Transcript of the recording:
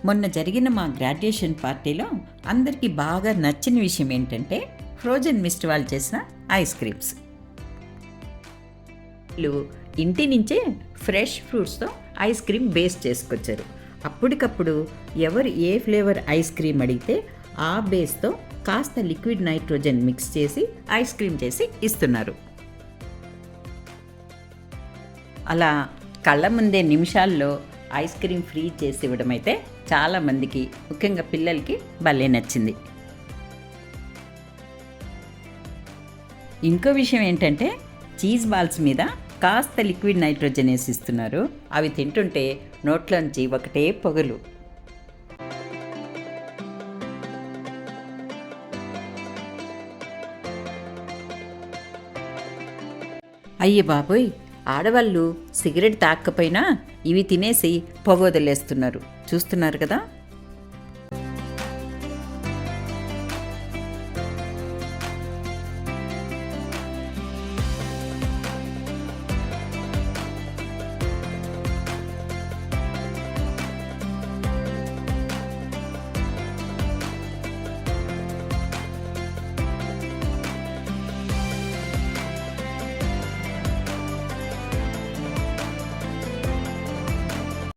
మొన్న జరిగిన మా గ్రాడ్యుయేషన్ పార్టీలో అందరికీ బాగా నచ్చిన విషయం ఏంటంటే ఫ్రోజన్ మిస్ట్ వాళ్ళు చేసిన ఐస్ క్రీమ్స్. వీళ్ళు ఇంటి నుంచే ఫ్రెష్ ఫ్రూట్స్తో ఐస్ క్రీమ్ బేస్ చేసుకొచ్చారు. అప్పటికప్పుడు ఎవరు ఏ ఫ్లేవర్ ఐస్ క్రీమ్ అడిగితే ఆ బేస్తో కాస్త లిక్విడ్ నైట్రోజన్ మిక్స్ చేసి ఐస్ క్రీమ్ చేసి ఇస్తున్నారు. అలా కళ్ళ ముందే నిమిషాల్లో ఐస్ క్రీమ్ ఫ్రీ చేసి ఇవ్వడం అయితే చాలామందికి, ముఖ్యంగా పిల్లలకి భలే నచ్చింది. ఇంకో విషయం ఏంటంటే చీజ్ బాల్స్ మీద కాస్త లిక్విడ్ నైట్రోజన్ వేసి ఇస్తున్నారు. అవి తింటుంటే నోట్లోంచి ఒకటే పొగలు. అయ్య బాబోయ్, ఆడవాళ్ళు సిగరెట్ తాగకపోయినా ఇవి తినేసి పొగ వదిలేస్తున్నారు. చూస్తున్నారు కదా.